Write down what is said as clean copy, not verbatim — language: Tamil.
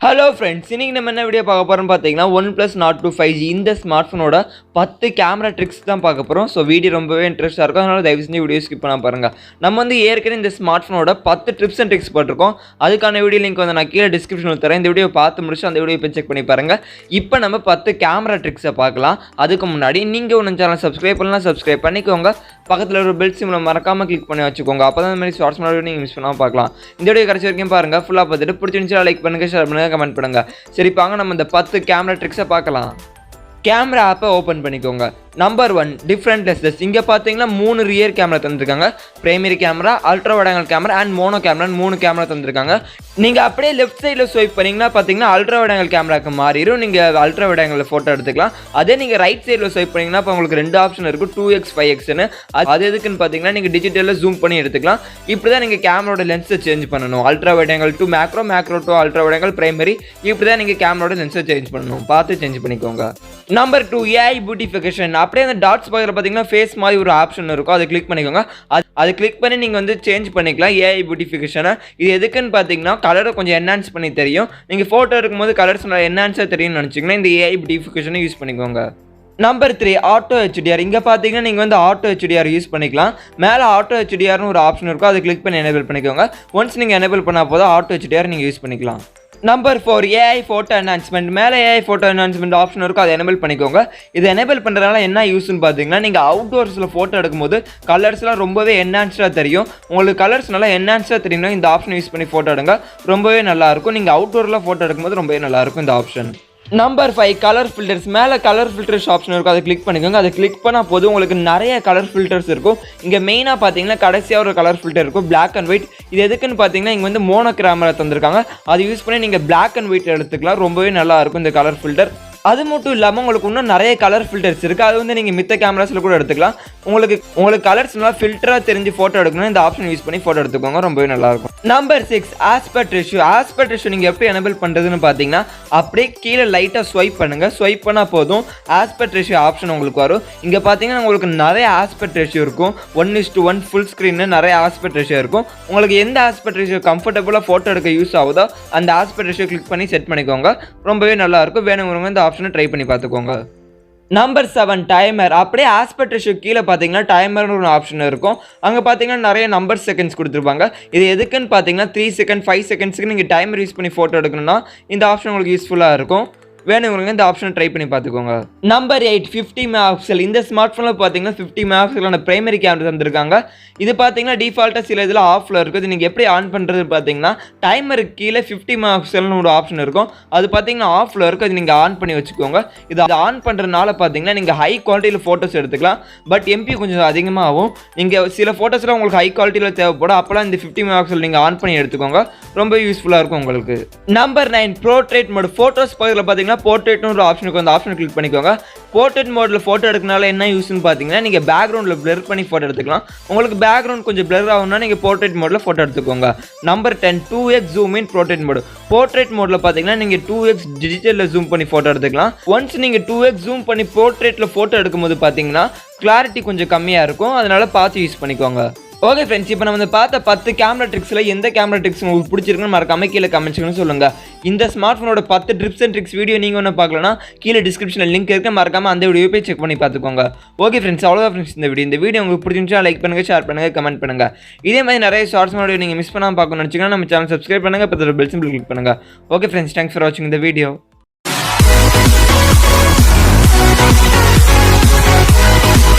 ஹலோ ஃப்ரெண்ட்ஸ், இன்னைக்கு நம்ம என்ன வீடியோ பார்க்க போகிறோம்னு பார்த்தீங்கன்னா Oneplus Nord 2 5G இந்த ஸ்மார்ட் ஃபோனோட 10 கேமரா ட்ரிக்ஸ் தான் பார்க்க போகிறோம். ஸோ வீடியோ ரொம்பவே இன்ட்ரெஸ்ட்டாக இருக்கும். அதனால் தயவு செஞ்சு வீடியோ ஸ்கிப் பண்ணாம பாருங்கள். நம்ம ஏற்கனவே இந்த ஸ்மார்ட் ஃபோனோட 10 ட்ரிப்ஸ் அண்ட் ட்ரிக்ஸ் போட்டிருக்கோம். அதுக்கான வீடியோ லிங்க் நான் கீழே டிஸ்கிரிப்ஷனில் தரேன். இந்த வீடியோ பார்த்து முடிச்சு அந்த வீடியோ போய் செக் பண்ணி பாருங்கள். இப்போ நம்ம 10 கேமரா ட்ரிக்ஸை பார்க்கலாம். அதுக்கு முன்னாடி நீங்கள் ஒன்று சேனல் சப்ஸ்கிரைப் பண்ணலாம், சப்ஸ்கிரைப் பண்ணிக்கோங்க. பக்கத்தில் ஒரு பெல் சிம்மில் மறக்காமல் கிளிக் பண்ணி வச்சுக்கோங்க. அப்போ தான் இந்த மாதிரி ஷார்ட்ஸ் வீடியோ நீங்கள் மிஸ் பண்ணாமல் பார்க்கலாம். இந்த வீடியோ கடைசி வரைக்கும் பாருங்கள். ஃபுல்லாக பார்த்துட்டு பிடிச்சிருந்துச்சா லைக் பண்ணுங்கள், ஷேர் பண்ணுங்கள், கமெண்ட் பண்ணுங்கள். சரி, பாங்க நம்ம இந்த 10 கேமரா ட்ரிக்ஸை பார்க்கலாம். கேமரா ஆப்பை ஓப்பன் பண்ணிக்கோங்க. Number 1 different lenses. இங்கே பார்த்தீங்கன்னா 3 ரியர் கேமரா தந்துருக்காங்க. Primary camera, ultra wide angle camera and mono camera 3 camera தந்துருக்காங்க. நீங்கள் அப்படியே லெஃப்ட் சைடில் ஸ்வைப் பண்ணிங்கன்னா பார்த்தீங்கன்னா அல்ட்ரா வைட் ஆங்கிள் கேமராக்கு மாறிடும். நீங்கள் அல்ட்ரா வைட் ஆங்கிள் ஃபோட்டோ எடுத்துக்கலாம். அதே நீங்கள் ரைட் சைடில் ஸ்வைப் பண்ணிங்கன்னா இப்போ உங்களுக்கு 2 ஆப்ஷன் இருக்கும், 2x 5xன்னு. அது எதுக்குன்னு பார்த்தீங்கன்னா நீங்கள் டிஜிட்டலில் ஜூம் பண்ணி எடுத்துக்கலாம். இப்படி தான் நீங்கள் கேமராவோட லென்ஸை சேஞ்ச் பண்ணணும். Ultra wide angle to macro, macro to ultra wide angle primary. இப்படி தான் நீங்கள் கேமராவோட லென்ஸை சேஞ்ச் பண்ணணும். பார்த்து சேஞ்ச் பண்ணிக்கோங்க. Number 2 AI beautification. அப்படியே அந்த டாட்ஸ் பக்கத்தில் பார்த்தீங்கன்னா ஃபேஸ் மாதிரி ஒரு ஆப்ஷன் இருக்கும், அதை கிளிக் பண்ணிக்கோங்க. அது கிளிக் பண்ணி நீங்கள் சேஞ்ச் பண்ணிக்கலாம் AI பியூட்டிஃபிகேஷனை. இது எதுக்குன்னு பார்த்தீங்கன்னா கலரை கொஞ்சம் என்ஹான்ஸ் பண்ணி தெரியும். நீங்கள் ஃபோட்டோ எடுக்கும்போது கலர்ஸ் நல்லா என்ஹான்ஸாக தெரியும்னு நினச்சிங்கன்னா இந்த AI பியூட்டிஃபிகேஷனை யூஸ் பண்ணிக்கோங்க. Number 3 auto HDR. இங்கே பார்த்தீங்கன்னா நீங்கள் ஆட்டோ HDR யூஸ் பண்ணிக்கலாம். மேலே ஆட்டோ HDRனு ஒரு ஆப்ஷன் இருக்கும், அதை கிளிக் பண்ணி எனேபிள் பண்ணிக்கோங்க. ஒன்ஸ் நீங்கள் எனேபிள் பண்ணால் போதும் ஆட்டோ HDR நீங்கள் யூஸ் பண்ணிக்கலாம். Number 4 AI photo enhancement. மேலே AI ஃபோட்டோ என்ஹான்ஸ்மெண்ட் ஆப்ஷன் இருக்கும், அதை எனேபிள் பண்ணிக்கோங்க. இது எனேபிள் பண்ணுறதுனால என்ன யூஸ்ன்னு பார்த்தீங்கன்னா நீங்கள் அவுட்டோர்ஸில் ஃபோட்டோ எடுக்கும்போது கலர்ஸ்லாம் ரொம்பவே என்ஹான்ஸ்டாக தெரியும். உங்களுக்கு கலர்ஸ் நல்லா என்ஹான்ஸ்டாக தெரியும்னா இந்த ஆப்ஷன் யூஸ் பண்ணி ஃபோட்டோ எடுங்க, ரொம்பவே நல்லாயிருக்கும். நீங்கள் அவுட்டோரில் ஃபோட்டோ எடுக்கும்போது ரொம்பவே நல்லாயிருக்கும் இந்த ஆப்ஷன். Number 5 colour filters. மேலே கலர் ஃபில்டர்ஸ் ஆப்ஷன் இருக்கும், அதை கிளிக் பண்ணிக்கோங்க. அதை கிளிக் பண்ணால் போதும் உங்களுக்கு நிறைய கலர் ஃபில்டர்ஸ் இருக்கும். இங்கே மெயினாக பார்த்தீங்கன்னா கடைசியாக ஒரு கலர் ஃபில்டர் இருக்கும், பிளாக் அண்ட் ஒயிட். இது எதுக்குன்னு பார்த்தீங்கன்னா இங்கே மோனோ கேமரா தந்திருக்காங்க, அதை யூஸ் பண்ணி நீங்கள் பிளாக் அண்ட் ஒயிட் எடுத்துக்கலாம். ரொம்பவே நல்லா இருக்கும் இந்த கலர் ஃபில்டர். அது மட்டும் இல்லாமல் உங்களுக்கு இன்னும் நிறைய கலர் ஃபில்டர்ஸ் இருக்குது, அது நீங்கள் மித்த கேமராஸில் கூட எடுத்துக்கலாம். உங்களுக்கு கலர்ஸ் நல்லா ஃபில்டராக தெரிஞ்சு ஃபோட்டோ எடுக்கணும், இந்த ஆப்ஷன் யூஸ் பண்ணி ஃபோட்டோ எடுத்துக்கோங்க, ரொம்பவே நல்லாயிருக்கும். Number 6 aspect ratio. Aspect ratio நீங்கள் எப்படி எனேபிள் பண்ணுறதுன்னு பார்த்தீங்கன்னா அப்படியே கீழே லைட்டாக ஸ்வைப் பண்ணுங்கள். ஸ்வைப் பண்ணால் போதும் ஆஸ்பெக்ட் ரேஷியோ ஆப்ஷன் உங்களுக்கு வரும். இங்கே பார்த்தீங்கன்னா உங்களுக்கு நிறைய ஆஸ்பெக்ட் ரேஷியோ இருக்கும், 1:1 ஃபுல் ஸ்க்ரீன்னு நிறைய ஆஸ்பெக்ட் ரேஷியோ இருக்கும். உங்களுக்கு எந்த ஆஸ்பெக்ட் ரேஷியோ கம்ஃபர்டபுளாக ஃபோட்டோ எடுக்க யூஸ் ஆகுதோ அந்த ஆஸ்பெக்ட் ரேஷியோ கிளிக் பண்ணி செட் பண்ணிக்கோங்க, ரொம்பவே நல்லாயிருக்கும். வேணுங்கிறவங்க இந்த ஆப்ஷனை ட்ரை பண்ணி பார்த்துக்கோங்க. Number 7 timer. அப்படியே ஆஸ்பெக்ட் ரேஷியோ கீழே பார்த்தீங்கன்னா டைமர்னு ஒரு ஆப்ஷன் இருக்கும். அங்கே பார்த்தீங்கன்னா நிறைய நம்பர் செகண்ட்ஸ் கொடுத்துருப்பாங்க. இது எதுக்குன்னு பார்த்தீங்கன்னா 3 செகண்ட் 5 செகண்ட்ஸுக்கு நீங்கள் டைமர் யூஸ் பண்ணி ஃபோட்டோ எடுக்கணும்னா இந்த ஆப்ஷன் உங்களுக்கு யூஸ்ஃபுல்லாக இருக்கும். வேணுங்கிறவங்க இந்த ஆப்ஷனை ட்ரை பண்ணி பார்த்துக்கோங்க. Number 8 50 megapixel. இந்த ஸ்மார்ட் ஃபோனில் பார்த்தீங்கன்னா 50 மெகாபிக்சலான பிரைமரி கேமரா தந்திருக்காங்க. இது பார்த்தீங்கன்னா டிஃபால்ட்டாக சில இதில் ஆஃபில் இருக்குது. நீங்கள் எப்படி ஆன் பண்ணுறது பார்த்தீங்கன்னா டைமருக்கு கீழே 50 மெகாபிக்சல்னு ஒரு ஆப்ஷன் இருக்கும், அது பார்த்தீங்கன்னா ஆஃபில் இருக்குது, அது நீங்கள் ஆன் பண்ணி வச்சுக்கோங்க. இது ஆன் பண்ணுறதுனால பார்த்தீங்கன்னா நீங்கள் ஹை குவாலிட்டியில் ஃபோட்டோஸ் எடுத்துக்கலாம், பட் MP கொஞ்சம் அதிகமாகும். நீங்கள் சில ஃபோட்டோஸ்லாம் உங்களுக்கு ஹை குவாலிட்டியில் தேவைப்படும், அப்போலாம் இந்த 50 மெகாபிக்சல் நீங்கள் ஆன் பண்ணி எடுத்துக்கோங்க, ரொம்ப யூஸ்ஃபுல்லாக இருக்கும் உங்களுக்கு. Number 9 portrait mode. ஃபோட்டோஸ் பக்கத்தில் பார்த்தீங்கன்னா போர்ட்ரேட்னு ஒரு ஆப்ஷன் இருக்கும், அந்த ஆப்ஷனை கிளிக் பண்ணிக்கோங்க. போர்ட்ரேட் மோடில் ஃபோட்டோ எடுக்கனால என்ன யூஸ்ன்னு பார்த்தீங்கன்னா நீங்கள் பேக்ரவுண்டில் பிளர் பண்ணி ஃபோட்டோ எடுத்துக்கலாம். உங்களுக்கு பேக்ரவுண்ட் கொஞ்சம் பிளர் ஆகும்னா நீங்கள் போர்ட்ரேட் மோடில் ஃபோட்டோ எடுத்துக்கோங்க. Number 10 2x zoom in portrait mode. Portrait மோடில் பார்த்தீங்கன்னா நீங்கள் 2x டிஜிட்டலில் ஜூம் பண்ணி ஃபோட்டோ எடுத்துக்கலாம். ஒன்ஸ் நீங்கள் 2x ஜூம் பண்ணி போர்ட்ரேட்டில் ஃபோட்டோ எடுக்கும்போது பார்த்தீங்கன்னா கிளாரிட்டி கொஞ்சம் கம்மியாக இருக்கும், அதனால் பார்த்து யூஸ் பண்ணிக்கோங்க. ஓகே ஃப்ரெண்ட்ஸ், இப்போ நம்ம பார்த்த 10 கேமரா ட்ரிக்ஸில் எந்த கேமரா ட்ரிக்ஸ் உங்களுக்கு பிடிச்சிருக்குன்னு மறக்காம கீழே கமெண்ட்ஸ்னு சொல்லுங்கள். இந்த ஸ்மார்ட் ஃபோனோட 10 ட்ரிப்ஸ் அண்ட் ட்ரிக்ஸ் வீடியோ நீங்கள் ஒன்று பார்க்கலன்னா கீழே டிஸ்கிரிப்ஷனில் லிங்க் இருக்குது, மறக்காம அந்த வீடியோ போய் செக் பண்ணி பார்த்துக்கோங்க. ஓகே ஃப்ரெண்ட்ஸ், அவ்வளோதான் ஃப்ரெண்ட்ஸ் இந்த வீடியோ உங்களுக்கு பிடிச்சிருந்துச்சா லைக் பண்ணுங்கள், ஷேர் பண்ணுங்கள், கமெண்ட் பண்ணுங்கள். இதே மாதிரி நிறைய ஷார்ட்ஸ் வீடியோ நீங்கள் மிஸ் பண்ணாமல் பார்க்கணும்னு நினச்சிங்கன்னா நம்ம சேனல் சப்ஸ்கிரைப் பண்ணுங்கள், பக்கத்தில் பெல் சிம்பிள் கிளிக் பண்ணுங்கள். ஓகே ஃப்ரெண்ட்ஸ், தேங்க்ஸ் ஃபார் வாட்சிங் இந்த வீடியோ.